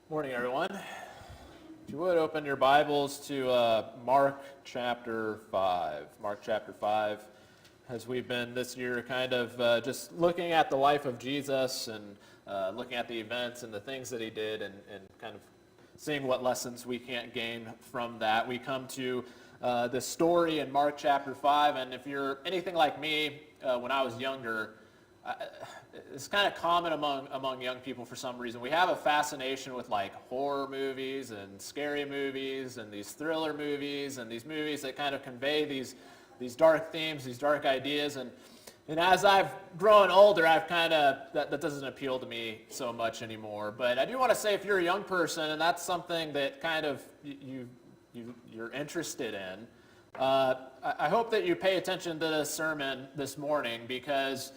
Morning, everyone. If you would, open your Bibles to Mark chapter 5. Mark chapter 5, as we've been this year kind of just looking at the life of Jesus and looking at the events and the things that he did and kind of seeing what lessons we can't gain from that. We come to this story in Mark chapter 5, and if you're anything like me, when I was younger, it's kind of common among young people for some reason. We have a fascination with like horror movies and scary movies and these thriller movies and these movies that kind of convey these dark themes, these dark ideas. And as I've grown older, I've kind of, that doesn't appeal to me so much anymore. But I do want to say, if you're a young person and that's something that kind of you're interested in, I hope that you pay attention to this sermon this morning, because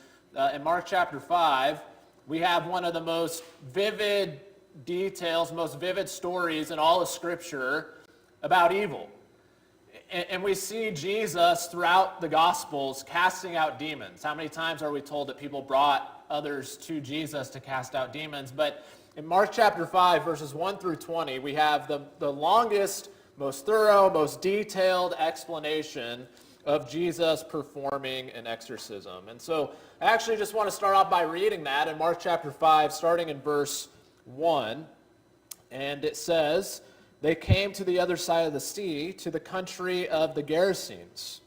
in Mark chapter 5, we have one of the most vivid details, most vivid stories in all of Scripture about evil. And we see Jesus throughout the Gospels casting out demons. How many times are we told that people brought others to Jesus to cast out demons? But in Mark chapter 5, verses 1 through 20, we have the longest, most thorough, most detailed explanation of Jesus performing an exorcism. And so I actually just want to start off by reading that in Mark chapter 5, starting in verse 1. And it says, "They came to the other side of the sea, to the country of the Gerasenes.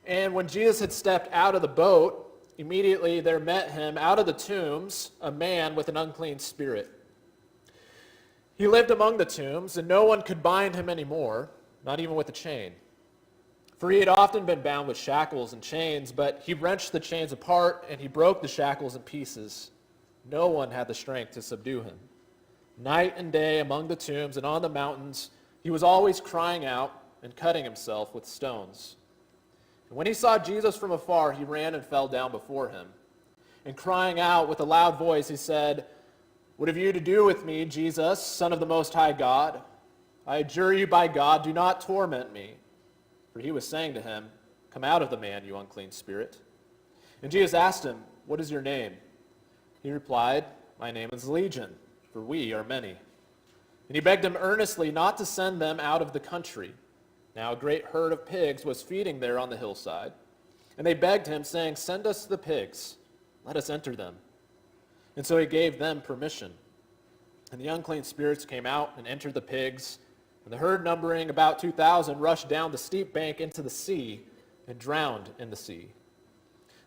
And when Jesus had stepped out of the boat, immediately there met him out of the tombs a man with an unclean spirit. He lived among the tombs, and no one could bind him anymore, not even with a chain. For he had often been bound with shackles and chains, but he wrenched the chains apart, and he broke the shackles in pieces. No one had the strength to subdue him. Night and day among the tombs and on the mountains, he was always crying out and cutting himself with stones. And when he saw Jesus from afar, he ran and fell down before him. And crying out with a loud voice, he said, 'What have you to do with me, Jesus, Son of the Most High God? I adjure you by God, do not torment me.' For he was saying to him, 'Come out of the man, you unclean spirit.' And Jesus asked him, 'What is your name?' He replied, 'My name is Legion, for we are many.' And he begged him earnestly not to send them out of the country. Now a great herd of pigs was feeding there on the hillside. And they begged him, saying, 'Send us to the pigs, let us enter them.' And so he gave them permission. And the unclean spirits came out and entered the pigs, and the herd, numbering about 2,000, rushed down the steep bank into the sea and drowned in the sea.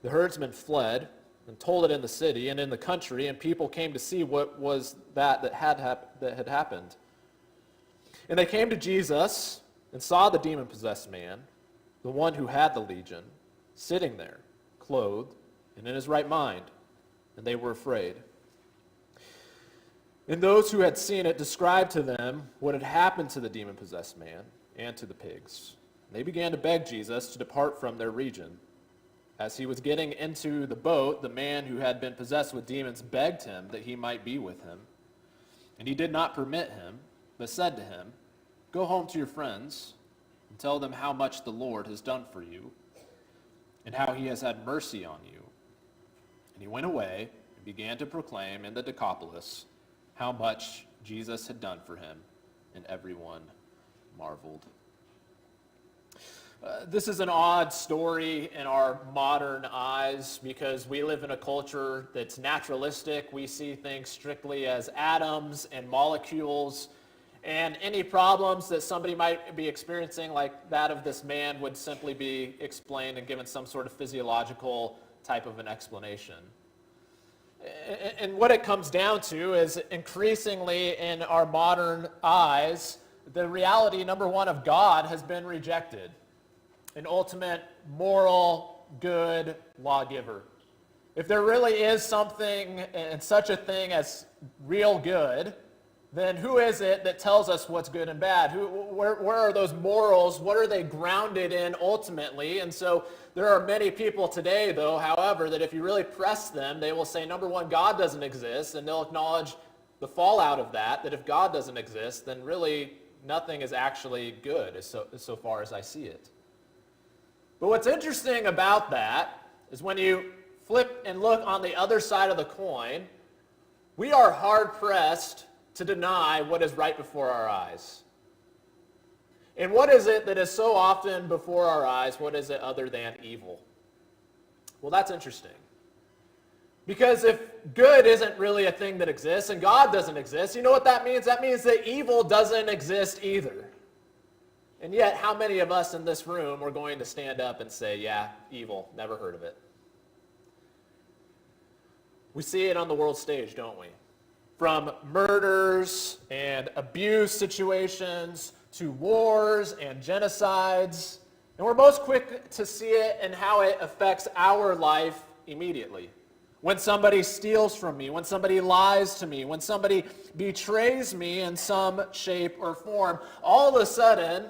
The herdsmen fled and told it in the city and in the country, and people came to see what was that had happened. And they came to Jesus and saw the demon-possessed man, the one who had the legion, sitting there, clothed and in his right mind, and they were afraid. And those who had seen it described to them what had happened to the demon-possessed man and to the pigs. They began to beg Jesus to depart from their region. As he was getting into the boat, the man who had been possessed with demons begged him that he might be with him. And he did not permit him, but said to him, 'Go home to your friends and tell them how much the Lord has done for you and how he has had mercy on you.' And he went away and began to proclaim in the Decapolis how much Jesus had done for him, and everyone marveled." This is an odd story in our modern eyes, because we live in a culture that's naturalistic. We see things strictly as atoms and molecules, and any problems that somebody might be experiencing, like that of this man, would simply be explained and given some sort of physiological type of an explanation. And what it comes down to is, increasingly in our modern eyes, the reality, number one, of God has been rejected. An ultimate moral, good lawgiver. If there really is something and such a thing as real good, then who is it that tells us what's good and bad? Where are those morals? What are they grounded in ultimately? And so there are many people today, though, however, that if you really press them, they will say, number one, God doesn't exist, and they'll acknowledge the fallout of that if God doesn't exist, then really nothing is actually good so far as I see it. But what's interesting about that is when you flip and look on the other side of the coin, we are hard-pressed to deny what is right before our eyes. And what is it that is so often before our eyes? What is it other than evil? Well, that's interesting. Because if good isn't really a thing that exists and God doesn't exist, you know what that means? That means that evil doesn't exist either. And yet, how many of us in this room are going to stand up and say, yeah, evil, never heard of it? We see it on the world stage, don't we? From murders and abuse situations to wars and genocides. And we're most quick to see it and how it affects our life immediately. When somebody steals from me, when somebody lies to me, when somebody betrays me in some shape or form, all of a sudden,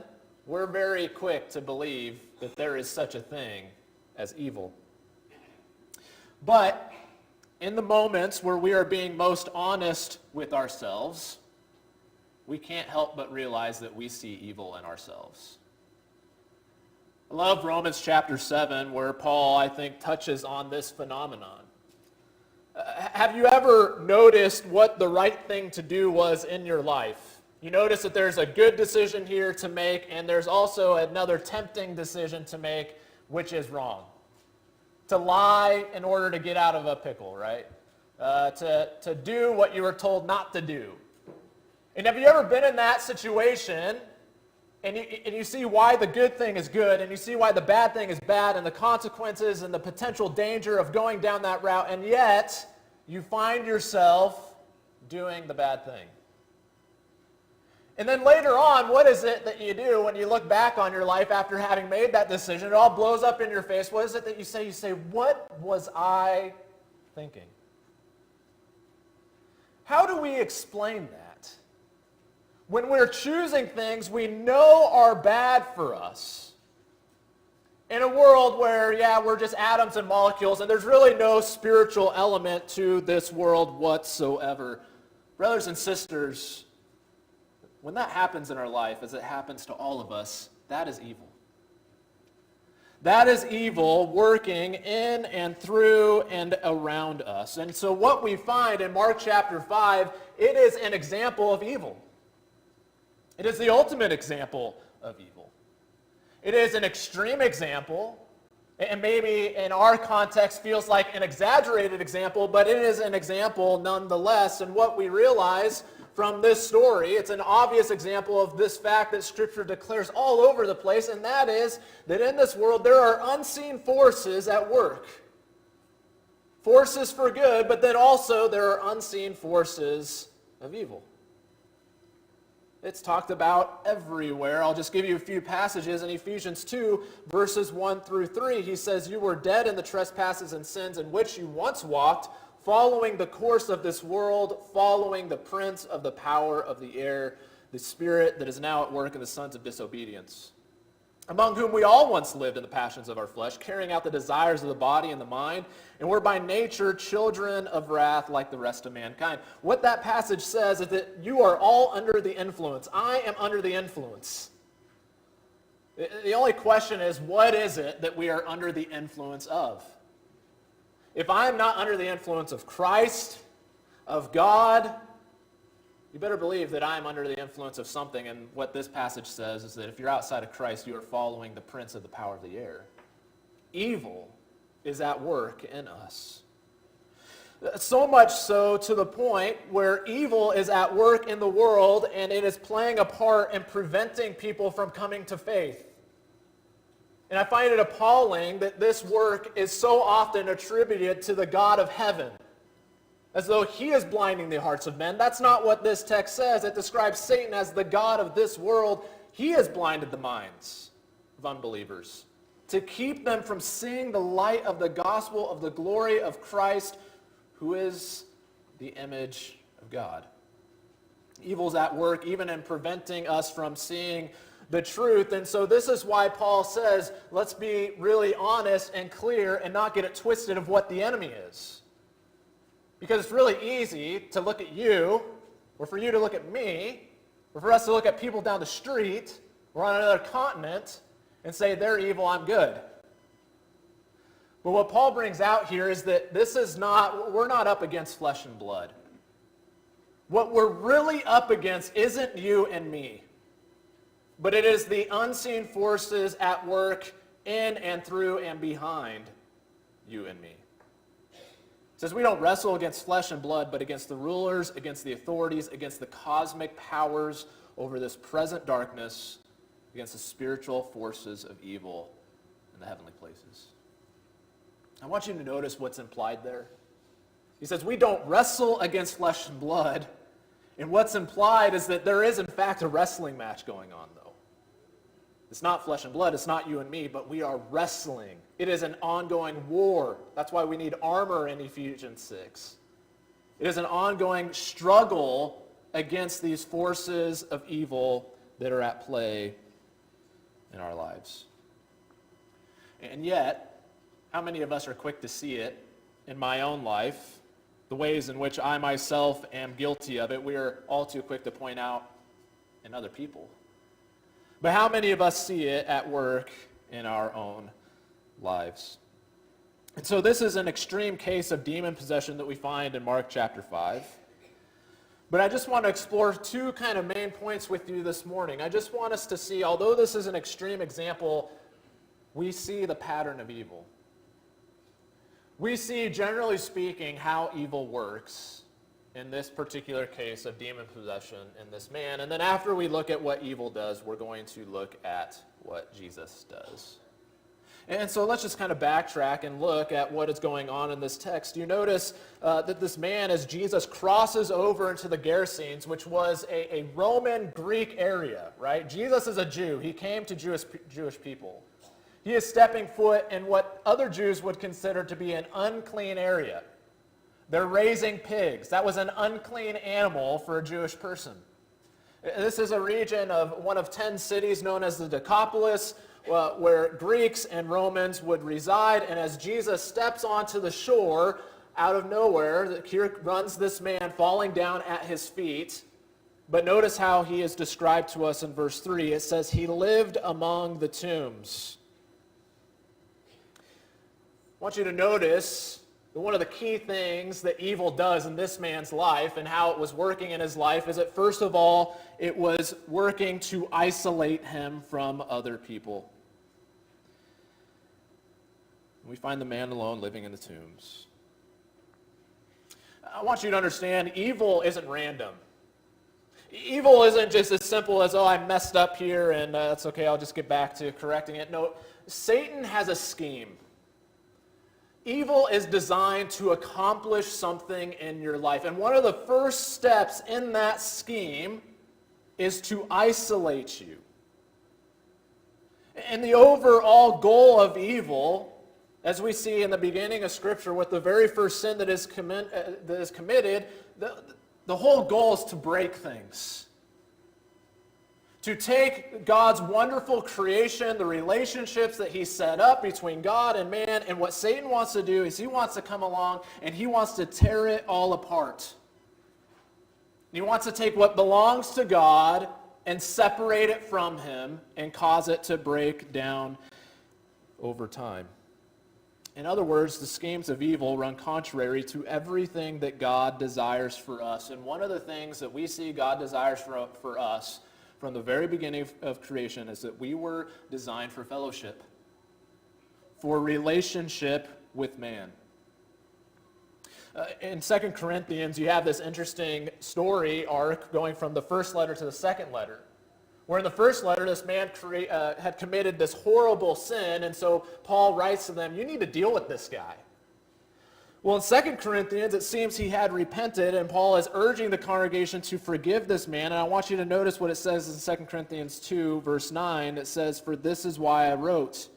we're very quick to believe that there is such a thing as evil. But in the moments where we are being most honest with ourselves, we can't help but realize that we see evil in ourselves. I love Romans chapter 7, where Paul, I think, touches on this phenomenon. Have you ever noticed what the right thing to do was in your life? You notice that there's a good decision here to make, and there's also another tempting decision to make, which is wrong. To lie in order to get out of a pickle, right? To do what you were told not to do. And have you ever been in that situation, and you see why the good thing is good, and you see why the bad thing is bad, and the consequences and the potential danger of going down that route, and yet you find yourself doing the bad thing? And then later on, what is it that you do when you look back on your life after having made that decision? It all blows up in your face. What is it that you say? You say, what was I thinking? How do we explain that? When we're choosing things we know are bad for us, in a world where, we're just atoms and molecules, and there's really no spiritual element to this world whatsoever. Brothers and sisters, when that happens in our life, as it happens to all of us, that is evil. That is evil working in and through and around us. And so what we find in Mark chapter 5, it is an example of evil. It is the ultimate example of evil. It is an extreme example, and maybe in our context feels like an exaggerated example, but it is an example nonetheless. And what we realize from this story, it's an obvious example of this fact that Scripture declares all over the place, and that is that in this world there are unseen forces at work. Forces for good, but then also there are unseen forces of evil. It's talked about everywhere. I'll just give you a few passages. In Ephesians 2, verses 1 through 3, he says, "You were dead in the trespasses and sins in which you once walked, following the course of this world, following the prince of the power of the air, the spirit that is now at work in the sons of disobedience, among whom we all once lived in the passions of our flesh, carrying out the desires of the body and the mind, and were by nature children of wrath like the rest of mankind." What that passage says is that you are all under the influence. I am under the influence. The only question is, what is it that we are under the influence of? If I am not under the influence of Christ, of God, you better believe that I am under the influence of something. And what this passage says is that if you're outside of Christ, you are following the prince of the power of the air. Evil is at work in us. So much so to the point where evil is at work in the world and it is playing a part in preventing people from coming to faith. And I find it appalling that this work is so often attributed to the God of heaven, as though he is blinding the hearts of men. That's not what this text says. It describes Satan as the God of this world. He has blinded the minds of unbelievers to keep them from seeing the light of the gospel of the glory of Christ, who is the image of God. Evil's at work even in preventing us from seeing the truth. And so this is why Paul says, let's be really honest and clear and not get it twisted of what the enemy is. Because it's really easy to look at you, or for you to look at me, or for us to look at people down the street or on another continent and say, they're evil, I'm good. But what Paul brings out here is that we're not up against flesh and blood. What we're really up against isn't you and me, but it is the unseen forces at work in and through and behind you and me. It says we don't wrestle against flesh and blood, but against the rulers, against the authorities, against the cosmic powers over this present darkness, against the spiritual forces of evil in the heavenly places. I want you to notice what's implied there. He says we don't wrestle against flesh and blood, and what's implied is that there is in fact a wrestling match going on, though. It's not flesh and blood, it's not you and me, but we are wrestling. It is an ongoing war. That's why we need armor in Ephesians 6. It is an ongoing struggle against these forces of evil that are at play in our lives. And yet, how many of us are quick to see it in my own life, the ways in which I myself am guilty of it? We are all too quick to point out in other people. But how many of us see it at work in our own lives? And so this is an extreme case of demon possession that we find in Mark chapter 5. But I just want to explore two kind of main points with you this morning. I just want us to see, although this is an extreme example, we see the pattern of evil. We see, generally speaking, how evil works in this particular case of demon possession in this man. And then after we look at what evil does, we're going to look at what Jesus does. And so let's just kind of backtrack and look at what is going on in this text. You notice that this man, as Jesus crosses over into the Gerasenes, which was a Roman Greek area, right? Jesus is a Jew. He came to Jewish people. He is stepping foot in what other Jews would consider to be an unclean area. They're raising pigs. That was an unclean animal for a Jewish person. This is a region of one of 10 cities known as the Decapolis, where Greeks and Romans would reside. And as Jesus steps onto the shore, out of nowhere, here runs this man falling down at his feet. But notice how he is described to us in verse 3. It says, he lived among the tombs. I want you to notice that one of the key things that evil does in this man's life and how it was working in his life is that, first of all, it was working to isolate him from other people. We find the man alone living in the tombs. I want you to understand, evil isn't random. Evil isn't just as simple as, oh, I messed up here and that's okay, I'll just get back to correcting it. No, Satan has a scheme. Evil is designed to accomplish something in your life. And one of the first steps in that scheme is to isolate you. And the overall goal of evil, as we see in the beginning of Scripture with the very first sin that is committed, the whole goal is to break things. To take God's wonderful creation, the relationships that he set up between God and man, and what Satan wants to do is he wants to come along and he wants to tear it all apart. He wants to take what belongs to God and separate it from him and cause it to break down over time. In other words, the schemes of evil run contrary to everything that God desires for us. And one of the things that we see God desires for us from the very beginning of creation is that we were designed for fellowship, for relationship with man. In 2 Corinthians, you have this interesting story arc going from the first letter to the second letter, where in the first letter, this man had committed this horrible sin, and so Paul writes to them, you need to deal with this guy. Well, in 2 Corinthians, it seems he had repented, and Paul is urging the congregation to forgive this man. And I want you to notice what it says in 2 Corinthians 2, verse 9. It says, for this is why I wrote,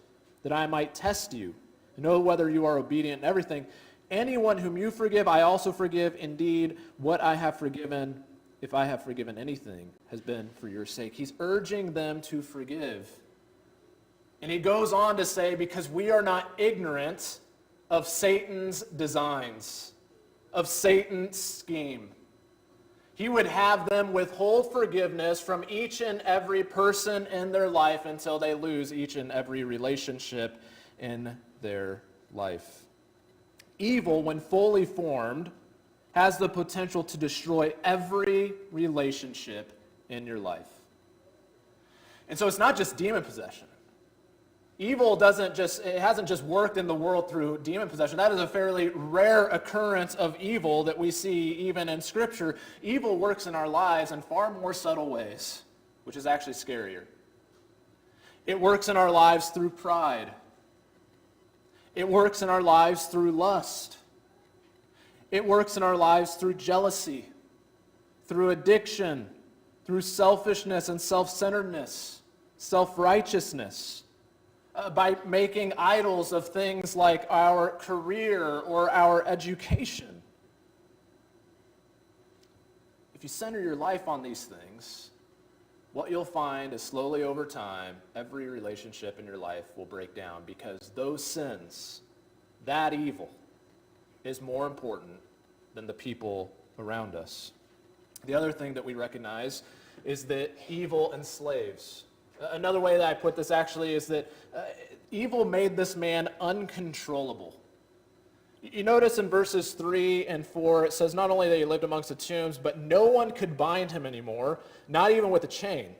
that I might test you, and know whether you are obedient in everything. Anyone whom you forgive, I also forgive. Indeed, what I have forgiven, if I have forgiven anything, has been for your sake. He's urging them to forgive. And he goes on to say, because we are not ignorant of Satan's designs, of Satan's scheme. He would have them withhold forgiveness from each and every person in their life until they lose each and every relationship in their life. Evil, when fully formed, has the potential to destroy every relationship in your life. And so it's not just demon possession. Evil hasn't just worked in the world through demon possession. That is a fairly rare occurrence of evil that we see even in Scripture. Evil works in our lives in far more subtle ways, which is actually scarier. It works in our lives through pride. It works in our lives through lust. It works in our lives through jealousy, through addiction, through selfishness and self-centeredness, self-righteousness, by making idols of things like our career or our education. If you center your life on these things, what you'll find is slowly over time, every relationship in your life will break down because those sins, that evil, is more important than the people around us. The other thing that we recognize is that evil enslaves. Another way that I put this actually is that evil made this man uncontrollable. You notice in verses 3 and 4, it says not only that he lived amongst the tombs, but no one could bind him anymore, not even with a chain.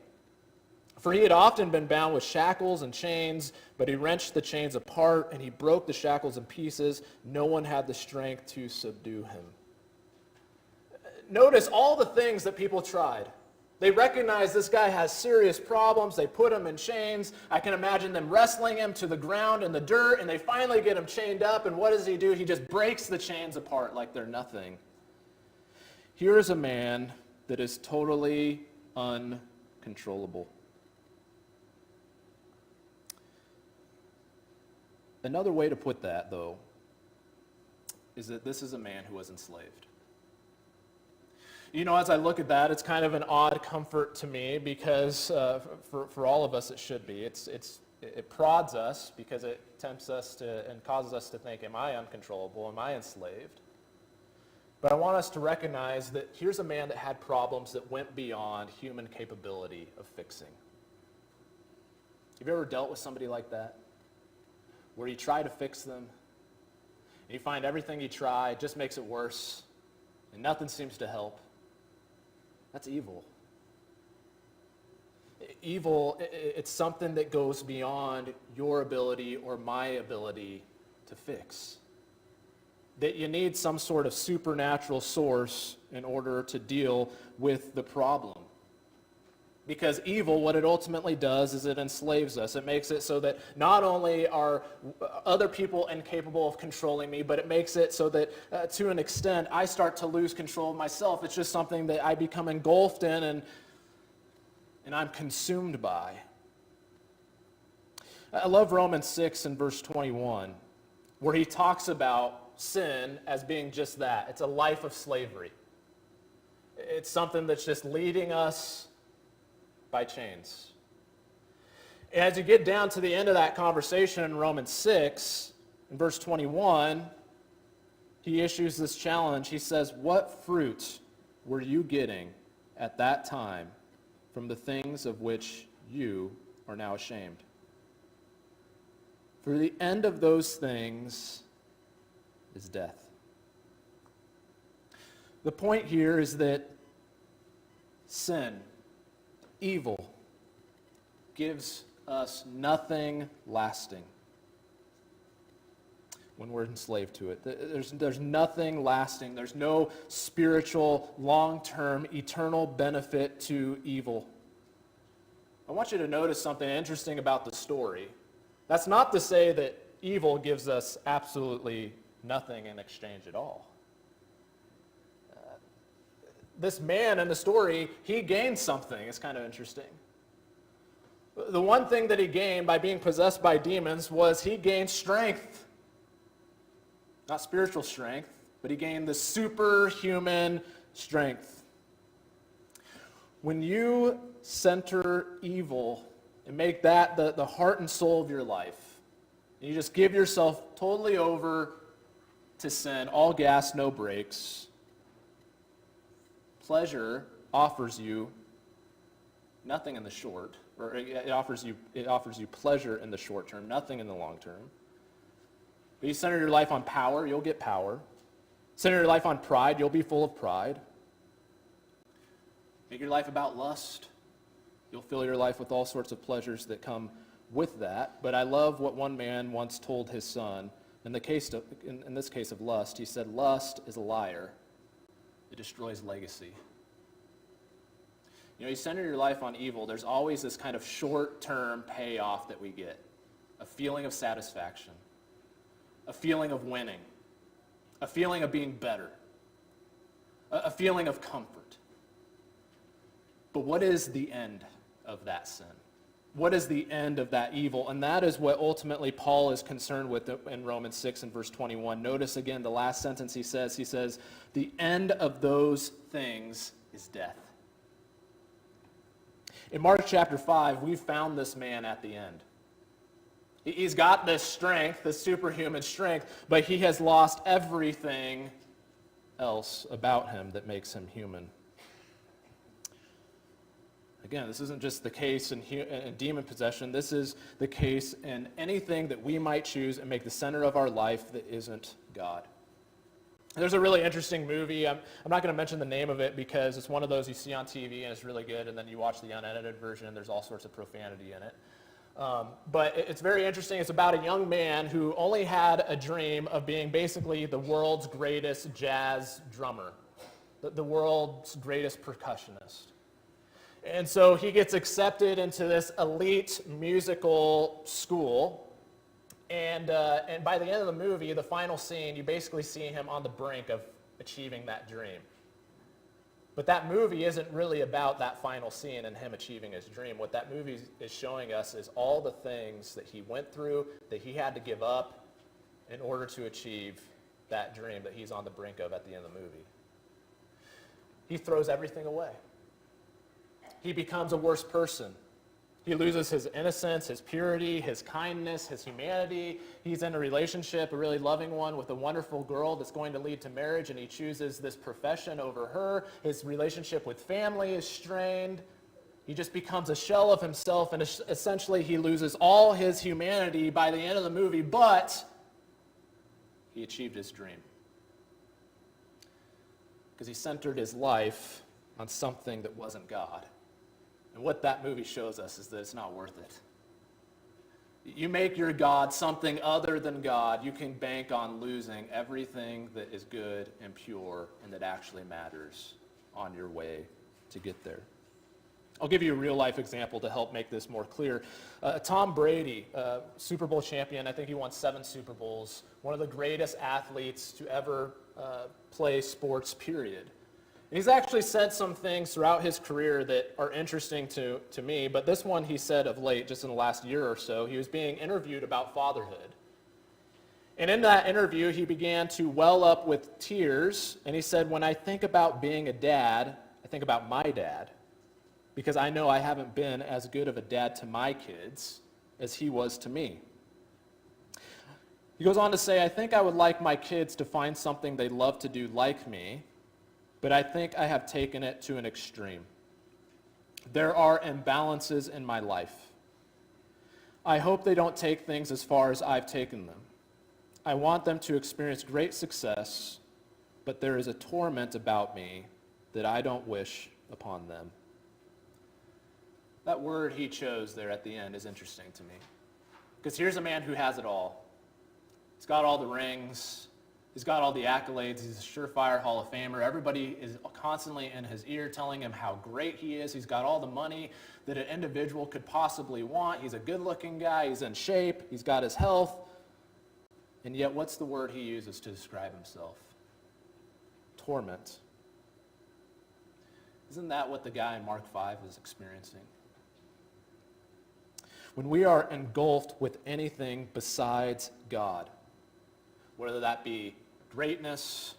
For he had often been bound with shackles and chains, but he wrenched the chains apart and he broke the shackles in pieces. No one had the strength to subdue him. Notice all the things that people tried. They recognize this guy has serious problems. They put him in chains. I can imagine them wrestling him to the ground in the dirt, and they finally get him chained up, and what does he do? He just breaks the chains apart like they're nothing. Here is a man that is totally uncontrollable. Another way to put that, though, is that this is a man who was enslaved. You know, as I look at that, it's kind of an odd comfort to me because for all of us it should be. It prods us because it tempts us to and causes us to think, am I uncontrollable? Am I enslaved? But I want us to recognize that here's a man that had problems that went beyond human capability of fixing. Have you ever dealt with somebody like that? Where you try to fix them, and you find everything you try just makes it worse, and nothing seems to help. That's evil. Evil, it's something that goes beyond your ability or my ability to fix. That you need some sort of supernatural source in order to deal with the problem. Because evil, what it ultimately does is it enslaves us. It makes it so that not only are other people incapable of controlling me, but it makes it so that to an extent I start to lose control of myself. It's just something that I become engulfed in and I'm consumed by. I love Romans 6 and verse 21, where he talks about sin as being just that. It's a life of slavery. It's something that's just leading us by chains. As you get down to the end of that conversation in Romans 6, in verse 21, he issues this challenge. He says, "What fruit were you getting at that time from the things of which you are now ashamed? For the end of those things is death." The point here is that sin, evil, gives us nothing lasting when we're enslaved to it. There's nothing lasting. There's no spiritual, long-term, eternal benefit to evil. I want you to notice something interesting about the story. That's not to say that evil gives us absolutely nothing in exchange at all. This man in the story, he gained something. It's kind of interesting. The one thing that he gained by being possessed by demons was he gained strength. Not spiritual strength, but he gained the superhuman strength. When you center evil and make that the heart and soul of your life, and you just give yourself totally over to sin, all gas, no brakes, pleasure offers you nothing in the short, or it offers you pleasure in the short term, nothing in the long term. But you center your life on power, you'll get power. Center your life on pride, you'll be full of pride. Make your life about lust. You'll fill your life with all sorts of pleasures that come with that. But I love what one man once told his son. In this case of lust, he said, lust is a liar. It destroys legacy. You center your life on evil, there's always this kind of short-term payoff that we get. A feeling of satisfaction. A feeling of winning. A feeling of being better. A feeling of comfort. But what is the end of that sin? What is the end of that evil? And that is what ultimately Paul is concerned with in Romans 6 and verse 21. Notice again the last sentence he says, the end of those things is death. In Mark chapter 5, we found this man at the end. He's got this strength, this superhuman strength, but he has lost everything else about him that makes him human. Again, this isn't just the case in demon possession. This is the case in anything that we might choose and make the center of our life that isn't God. There's a really interesting movie. I'm not going to mention the name of it because it's one of those you see on TV and it's really good, and then you watch the unedited version and there's all sorts of profanity in it. But it's very interesting. It's about a young man who only had a dream of being basically the world's greatest jazz drummer, the world's greatest percussionist. And so he gets accepted into this elite musical school. And by the end of the movie, the final scene, you basically see him on the brink of achieving that dream. But that movie isn't really about that final scene and him achieving his dream. What that movie is showing us is all the things that he went through, that he had to give up in order to achieve that dream that he's on the brink of at the end of the movie. He throws everything away. He becomes a worse person. He loses his innocence, his purity, his kindness, his humanity. He's in a relationship, a really loving one, with a wonderful girl that's going to lead to marriage, and he chooses this profession over her. His relationship with family is strained. He just becomes a shell of himself, and essentially he loses all his humanity by the end of the movie, but he achieved his dream. Because he centered his life on something that wasn't God. And what that movie shows us is that it's not worth it. You make your God something other than God, you can bank on losing everything that is good and pure and that actually matters on your way to get there. I'll give you a real-life example to help make this more clear. Tom Brady, Super Bowl champion, I think he won 7 Super Bowls, one of the greatest athletes to ever play sports, period. He's actually said some things throughout his career that are interesting to me, but this one he said of late, just in the last year or so. He was being interviewed about fatherhood. And in that interview, he began to well up with tears, and he said, when I think about being a dad, I think about my dad, because I know I haven't been as good of a dad to my kids as he was to me. He goes on to say, I think I would like my kids to find something they love to do like me, but I think I have taken it to an extreme. There are imbalances in my life. I hope they don't take things as far as I've taken them. I want them to experience great success, but there is a torment about me that I don't wish upon them. That word he chose there at the end is interesting to me. Because here's a man who has it all. He's got all the rings. He's got all the accolades. He's a surefire Hall of Famer. Everybody is constantly in his ear telling him how great he is. He's got all the money that an individual could possibly want. He's a good-looking guy. He's in shape. He's got his health. And yet, what's the word he uses to describe himself? Torment. Isn't that what the guy in Mark 5 is experiencing? When we are engulfed with anything besides God, whether that be greatness,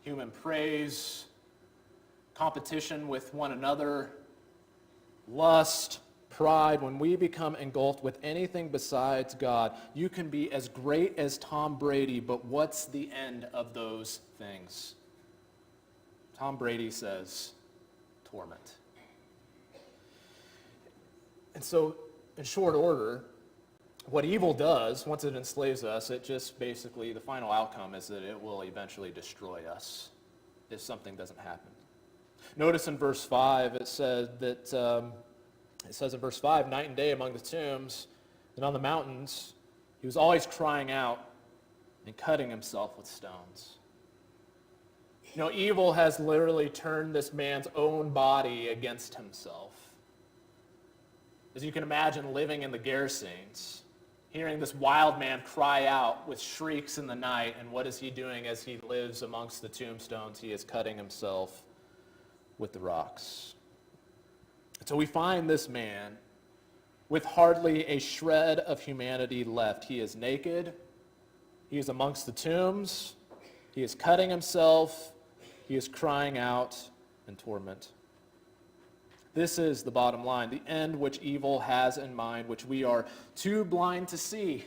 human praise, competition with one another, lust, pride, when we become engulfed with anything besides God, you can be as great as Tom Brady, but what's the end of those things? Tom Brady says, torment. And so, in short order, what evil does, once it enslaves us, it just basically, the final outcome is that it will eventually destroy us if something doesn't happen. Notice in verse 5, it says in verse 5, night and day among the tombs and on the mountains, he was always crying out and cutting himself with stones. Evil has literally turned this man's own body against himself. As you can imagine, living in the Gerasenes, hearing this wild man cry out with shrieks in the night, and what is he doing as he lives amongst the tombstones? He is cutting himself with the rocks. So we find this man with hardly a shred of humanity left. He is naked. He is amongst the tombs. He is cutting himself. He is crying out in torment. This is the bottom line, the end which evil has in mind, which we are too blind to see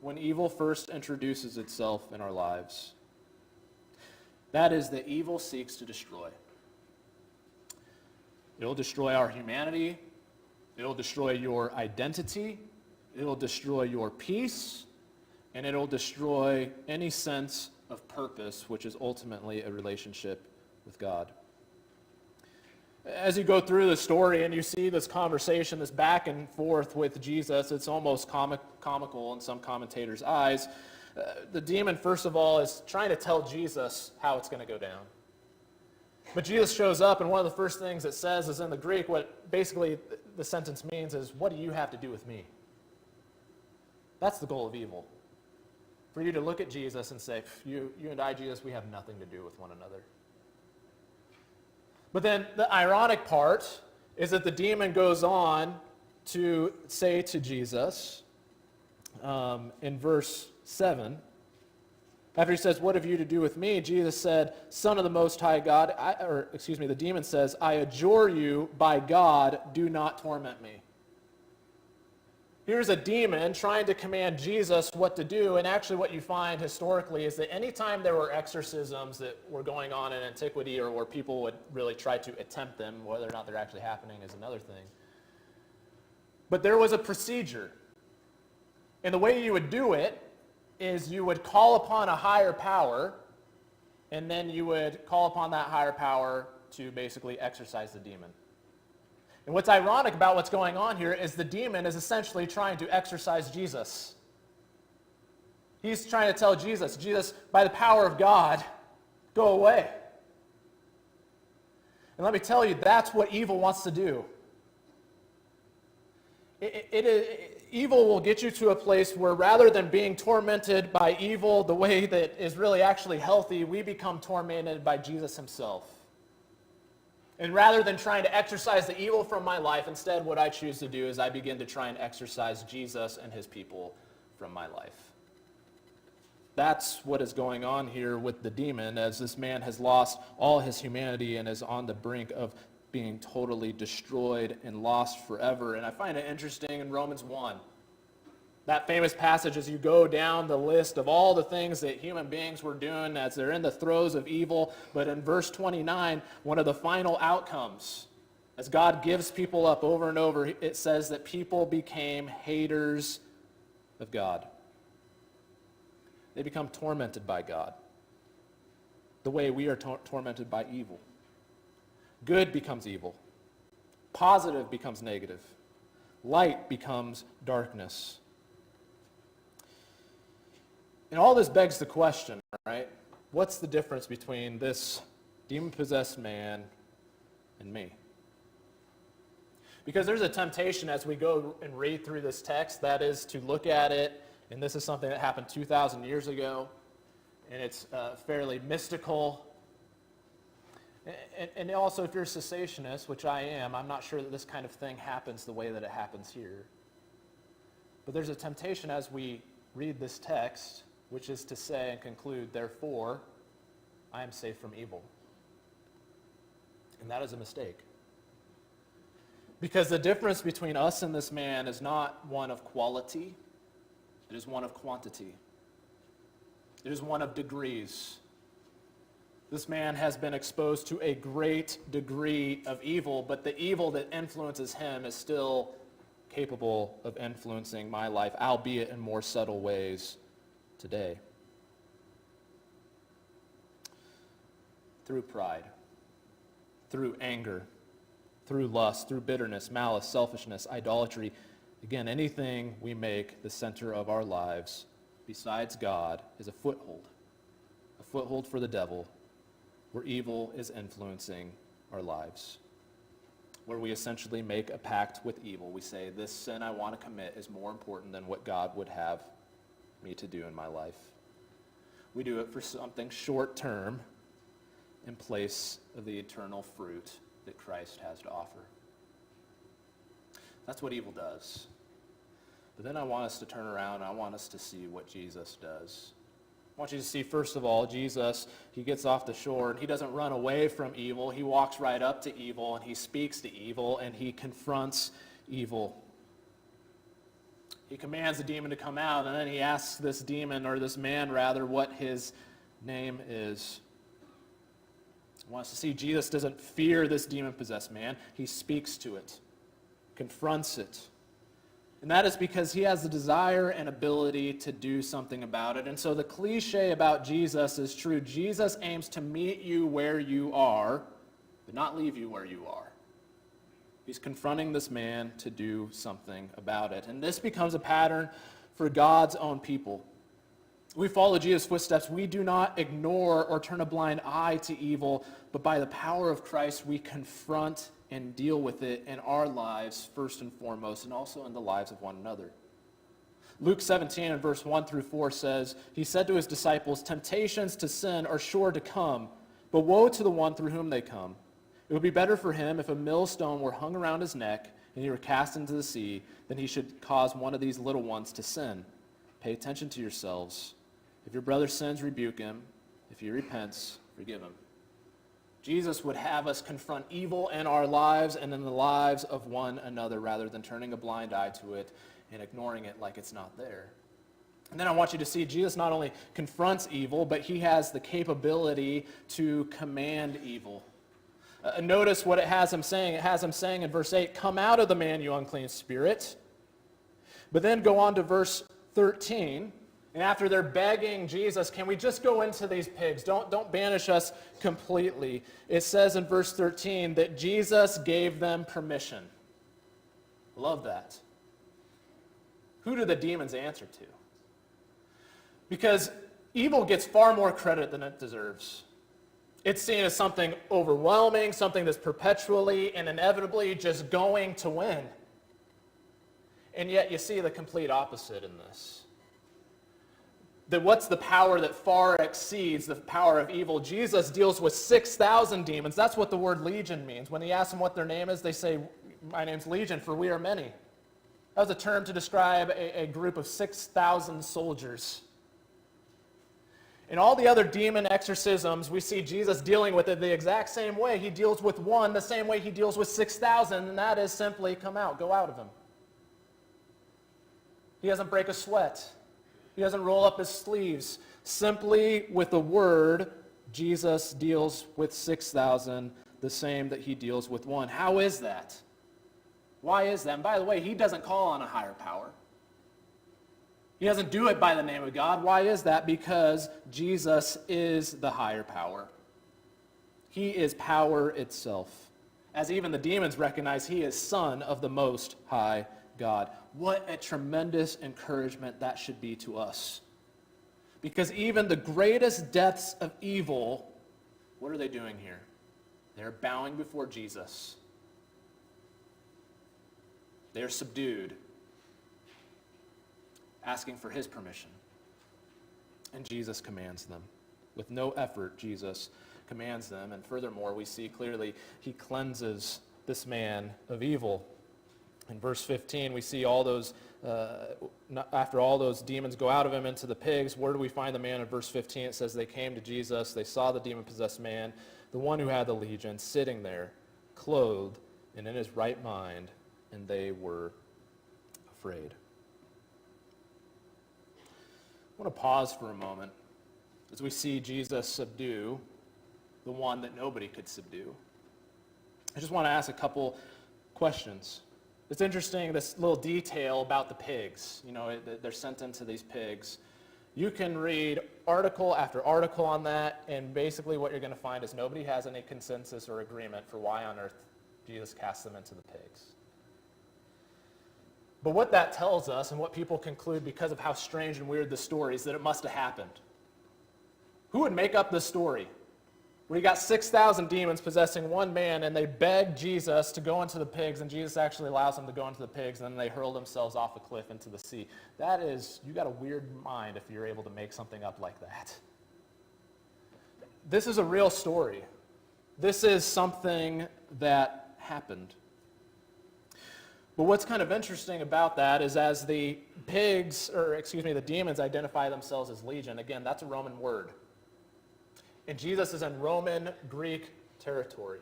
when evil first introduces itself in our lives. That is that evil seeks to destroy. It'll destroy our humanity. It'll destroy your identity. It'll destroy your peace. And it'll destroy any sense of purpose, which is ultimately a relationship with God. As you go through the story and you see this conversation, this back and forth with Jesus, it's almost comical in some commentators' eyes. The demon, first of all, is trying to tell Jesus how it's going to go down. But Jesus shows up, and one of the first things it says is in the Greek, what basically the sentence means is, what do you have to do with me? That's the goal of evil. For you to look at Jesus and say, you and I, Jesus, we have nothing to do with one another. But then the ironic part is that the demon goes on to say to Jesus in verse 7, after he says, what have you to do with me? Jesus said, Son of the Most High God, the demon says, I adjure you by God, do not torment me. Here's a demon trying to command Jesus what to do, and actually what you find historically is that anytime there were exorcisms that were going on in antiquity or where people would really try to attempt them, whether or not they're actually happening is another thing. But there was a procedure. And the way you would do it is you would call upon a higher power, and then you would call upon that higher power to basically exorcise the demon. And what's ironic about what's going on here is the demon is essentially trying to exorcise Jesus. He's trying to tell Jesus, by the power of God, go away. And let me tell you, that's what evil wants to do. Evil will get you to a place where rather than being tormented by evil the way that is really actually healthy, we become tormented by Jesus himself. And rather than trying to exorcise the evil from my life, instead what I choose to do is I begin to try and exorcise Jesus and his people from my life. That's what is going on here with the demon, as this man has lost all his humanity and is on the brink of being totally destroyed and lost forever. And I find it interesting in Romans 1. That famous passage, as you go down the list of all the things that human beings were doing as they're in the throes of evil, but in verse 29, one of the final outcomes, as God gives people up over and over, it says that people became haters of God. They become tormented by God, the way we are tormented by evil. Good becomes evil. Positive becomes negative. Light becomes darkness. And all this begs the question, right? What's the difference between this demon-possessed man and me? Because there's a temptation as we go and read through this text, that is to look at it, and this is something that happened 2,000 years ago, and it's fairly mystical. And also, if you're a cessationist, which I am, I'm not sure that this kind of thing happens the way that it happens here. But there's a temptation as we read this text, which is to say and conclude, therefore, I am safe from evil. And that is a mistake. Because the difference between us and this man is not one of quality, it is one of quantity. It is one of degrees. This man has been exposed to a great degree of evil, but the evil that influences him is still capable of influencing my life, albeit in more subtle ways today. Through pride, through anger, through lust, through bitterness, malice, selfishness, idolatry. Again, anything we make the center of our lives besides God is a foothold for the devil, where evil is influencing our lives, where we essentially make a pact with evil. We say, this sin I want to commit is more important than what God would have me to do in my life. We do it for something short-term in place of the eternal fruit that Christ has to offer. That's what evil does. But then I want us to turn around and I want us to see what Jesus does. I want you to see, first of all, Jesus, he gets off the shore and he doesn't run away from evil. He walks right up to evil and he speaks to evil and he confronts evil. He commands the demon to come out, and then he asks this demon, or this man rather, what his name is. I want us to see Jesus doesn't fear this demon-possessed man. He speaks to it, confronts it. And that is because he has the desire and ability to do something about it. And so the cliche about Jesus is true. Jesus aims to meet you where you are, but not leave you where you are. He's confronting this man to do something about it. And this becomes a pattern for God's own people. We follow Jesus' footsteps. We do not ignore or turn a blind eye to evil, but by the power of Christ, we confront and deal with it in our lives first and foremost, and also in the lives of one another. Luke 17 and verse 1 through 4 says, he said to his disciples, temptations to sin are sure to come, but woe to the one through whom they come. It would be better for him if a millstone were hung around his neck and he were cast into the sea than he should cause one of these little ones to sin. Pay attention to yourselves. If your brother sins, rebuke him. If he repents, forgive him. Jesus would have us confront evil in our lives and in the lives of one another rather than turning a blind eye to it and ignoring it like it's not there. And then I want you to see Jesus not only confronts evil, but he has the capability to command evil. Notice what it has him saying. It has him saying in verse 8, come out of the man, you unclean spirit. But then go on to verse 13. And after they're begging Jesus, can we just go into these pigs? Don't banish us completely. It says in verse 13 that Jesus gave them permission. Love that. Who do the demons answer to? Because evil gets far more credit than it deserves. It's seen as something overwhelming, something that's perpetually and inevitably just going to win. And yet you see the complete opposite in this. That what's the power that far exceeds the power of evil? Jesus deals with 6,000 demons. That's what the word legion means. When he asks them what their name is, they say, my name's Legion, for we are many. That was a term to describe a group of 6,000 soldiers. In all the other demon exorcisms, we see Jesus dealing with it the exact same way. He deals with one the same way he deals with 6,000, and that is simply come out, go out of him. He doesn't break a sweat. He doesn't roll up his sleeves. Simply with a word, Jesus deals with 6,000 the same that he deals with one. How is that? Why is that? And by the way, he doesn't call on a higher power. He doesn't do it by the name of God. Why is that? Because Jesus is the higher power. He is power itself. As even the demons recognize, he is Son of the Most High God. What a tremendous encouragement that should be to us. Because even the greatest depths of evil, what are they doing here? They're bowing before Jesus. They're subdued, asking for his permission. And Jesus commands them. With no effort, Jesus commands them. And furthermore, we see clearly he cleanses this man of evil. In verse 15, we see all those, after all those demons go out of him into the pigs, where do we find the man in verse 15? It says they came to Jesus, they saw the demon-possessed man, the one who had the legion, sitting there, clothed and in his right mind, and they were afraid. I want to pause for a moment as we see Jesus subdue the one that nobody could subdue. I just want to ask a couple questions. It's interesting, this little detail about the pigs. They're sent into these pigs. You can read article after article on that, and basically what you're going to find is nobody has any consensus or agreement for why on earth Jesus cast them into the pigs. But what that tells us, and what people conclude because of how strange and weird the story is, that it must have happened. Who would make up this story? Where you got 6,000 demons possessing one man, and they beg Jesus to go into the pigs, and Jesus actually allows them to go into the pigs, and then they hurl themselves off a cliff into the sea. That is, you got a weird mind if you're able to make something up like that. This is a real story. This is something that happened. But what's kind of interesting about that is as the the demons identify themselves as legion, again, that's a Roman word. And Jesus is in Roman, Greek territory.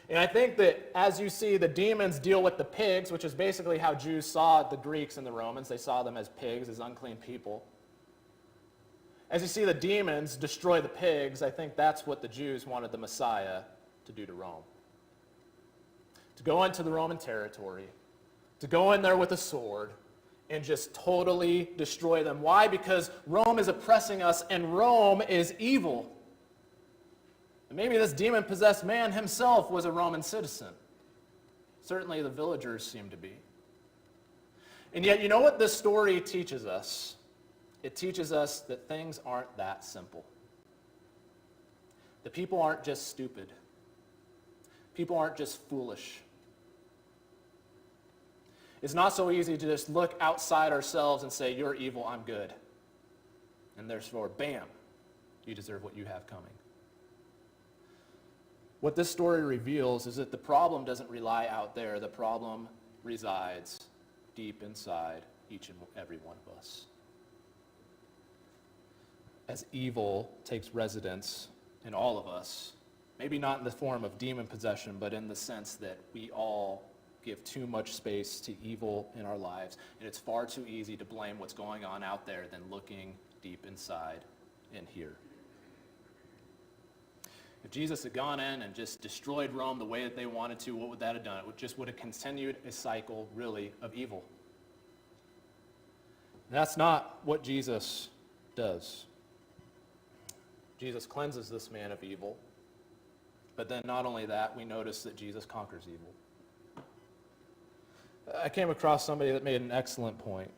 And I think that as you see the demons deal with the pigs, which is basically how Jews saw the Greeks and the Romans, they saw them as pigs, as unclean people. As you see the demons destroy the pigs, I think that's what the Jews wanted the Messiah to do to Rome. To go into the Roman territory, to go in there with a sword, and just totally destroy them. Why? Because Rome is oppressing us, and Rome is evil. And maybe this demon-possessed man himself was a Roman citizen. Certainly the villagers seem to be. And yet, you know what this story teaches us? It teaches us that things aren't that simple. The people aren't just stupid. People aren't just foolish. It's not so easy to just look outside ourselves and say, you're evil, I'm good. And therefore, bam, you deserve what you have coming. What this story reveals is that the problem doesn't lie out there. The problem resides deep inside each and every one of us. As evil takes residence in all of us, maybe not in the form of demon possession, but in the sense that we all give too much space to evil in our lives, and it's far too easy to blame what's going on out there than looking deep inside in here. If Jesus had gone in and just destroyed Rome the way that they wanted to, what would that have done? It would have continued a cycle, really, of evil. And that's not what Jesus does. Jesus cleanses this man of evil, but then not only that, we notice that Jesus conquers evil. I came across somebody that made an excellent point.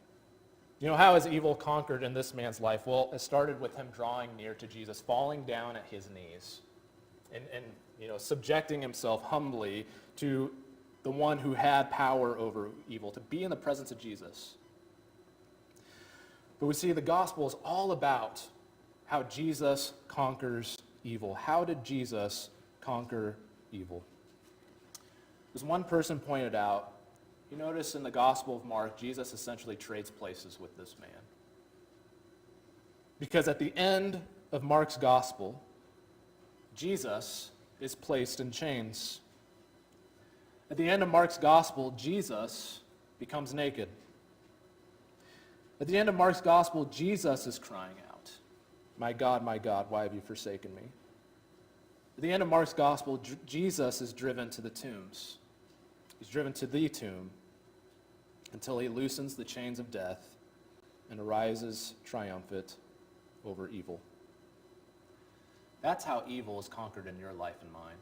How is evil conquered in this man's life? Well, it started with him drawing near to Jesus, falling down at his knees, and subjecting himself humbly to the one who had power over evil, to be in the presence of Jesus. But we see the gospel is all about how Jesus conquers evil. How did Jesus conquer evil? As one person pointed out, you notice in the Gospel of Mark, Jesus essentially trades places with this man. Because at the end of Mark's Gospel, Jesus is placed in chains. At the end of Mark's Gospel, Jesus becomes naked. At the end of Mark's Gospel, Jesus is crying out, my God, why have you forsaken me?" At the end of Mark's Gospel, Jesus is driven to the tombs. He's driven to the tomb until he loosens the chains of death and arises triumphant over evil. That's how evil is conquered in your life and mine,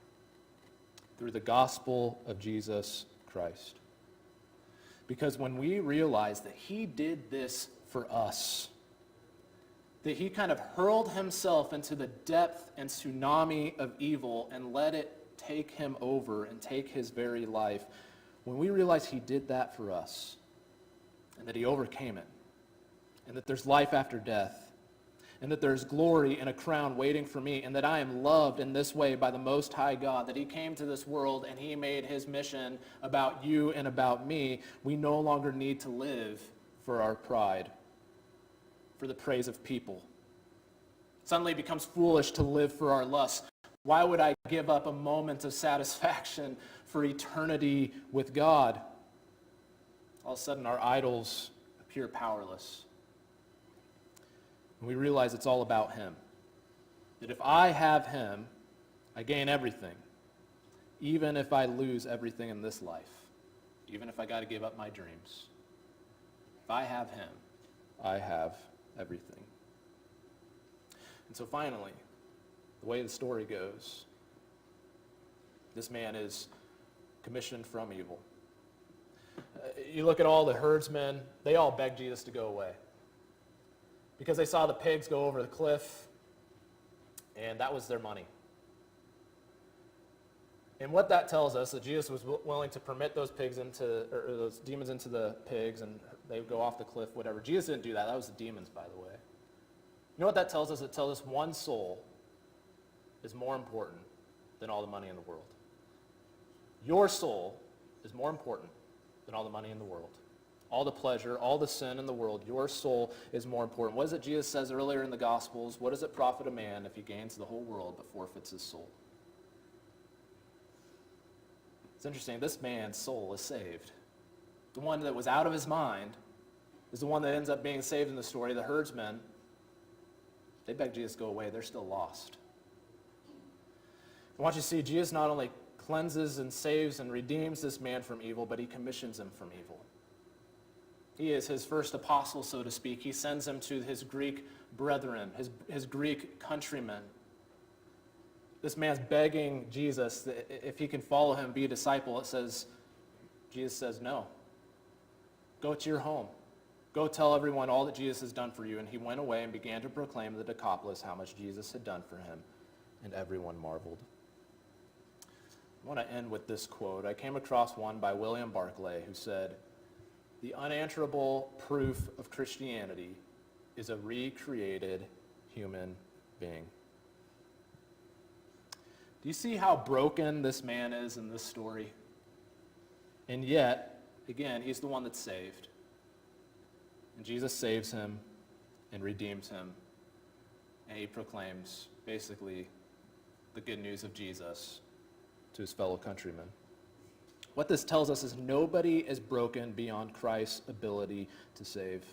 through the gospel of Jesus Christ. Because when we realize that he did this for us, that he kind of hurled himself into the depth and tsunami of evil and let it take him over and take his very life, when we realize he did that for us, and that he overcame it, and that there's life after death, and that there's glory and a crown waiting for me, and that I am loved in this way by the Most High God, that he came to this world and he made his mission about you and about me, we no longer need to live for our pride, for the praise of people. Suddenly it becomes foolish to live for our lusts. Why would I give up a moment of satisfaction for eternity with God? All of a sudden our idols appear powerless. And we realize it's all about him. That if I have him, I gain everything, even if I lose everything in this life. even if I got to give up my dreams. If I have him, I have everything. And so finally, the way the story goes, this man is commissioned from evil. You look at all the herdsmen, they all begged Jesus to go away because they saw the pigs go over the cliff, and that was their money. And what that tells us, that Jesus was willing to permit those those demons into the pigs, and they would go off the cliff, whatever. Jesus didn't do that. That was the demons, by the way. You know what that tells us? It tells us one soul is more important than all the money in the world. Your soul is more important than all the money in the world. All the pleasure, all the sin in the world, your soul is more important. What is it Jesus says earlier in the Gospels? What does it profit a man if he gains the whole world but forfeits his soul? It's interesting, this man's soul is saved. The one that was out of his mind is the one that ends up being saved in the story. The herdsmen, they beg Jesus to go away. They're still lost. I want you to see, Jesus not only cleanses and saves and redeems this man from evil, but he commissions him from evil. He is his first apostle, so to speak. He sends him to his Greek brethren, his Greek countrymen. This man's begging Jesus that if he can follow him, be a disciple. Jesus says, no. Go to your home. Go tell everyone all that Jesus has done for you. And he went away and began to proclaim the Decapolis how much Jesus had done for him, and everyone marveled. I want to end with this quote. I came across one by William Barclay who said, "The unanswerable proof of Christianity is a recreated human being." Do you see how broken this man is in this story? And yet, again, he's the one that's saved. And Jesus saves him and redeems him. And he proclaims, basically, the good news of Jesus to his fellow countrymen. What this tells us is nobody is broken beyond Christ's ability to save.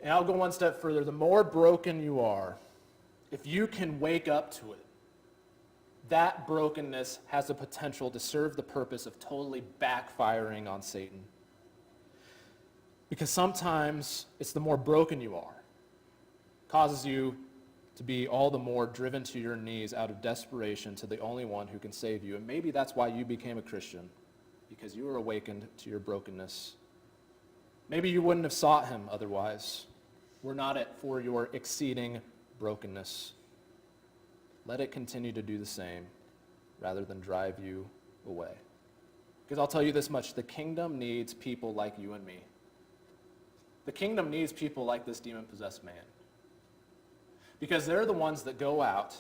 And I'll go one step further. The more broken you are, if you can wake up to it, that brokenness has the potential to serve the purpose of totally backfiring on Satan. Because sometimes it's the more broken you are, causes you to be all the more driven to your knees out of desperation to the only one who can save you. And maybe that's why you became a Christian, because you were awakened to your brokenness. Maybe you wouldn't have sought him otherwise. Were not it for your exceeding brokenness. Let it continue to do the same rather than drive you away. Because I'll tell you this much, the kingdom needs people like you and me. The kingdom needs people like this demon-possessed man. Because they're the ones that go out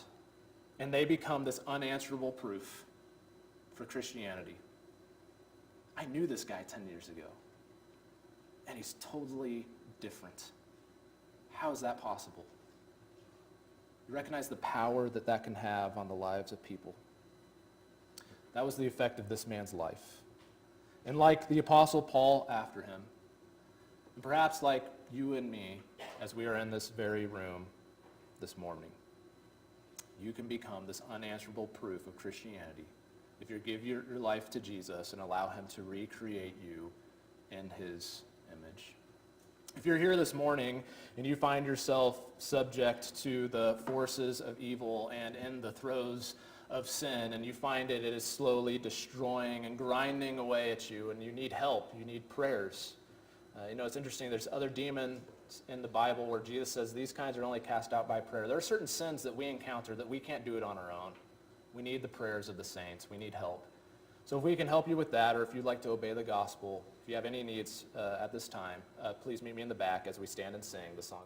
and they become this unanswerable proof for Christianity. I knew this guy 10 years ago, and he's totally different. How is that possible? You recognize the power that that can have on the lives of people. That was the effect of this man's life. And like the Apostle Paul after him, and perhaps like you and me as we are in this very room this morning, you can become this unanswerable proof of Christianity if you give your life to Jesus and allow him to recreate you in his image. If you're here this morning and you find yourself subject to the forces of evil and in the throes of sin, and you find it is slowly destroying and grinding away at you, and you need help, you need prayers. It's interesting, there's other demons in the Bible where Jesus says these kinds are only cast out by prayer. There are certain sins that we encounter that we can't do it on our own. We need the prayers of the saints. We need help. So if we can help you with that, or if you'd like to obey the gospel, if you have any needs at this time, please meet me in the back as we stand and sing the song.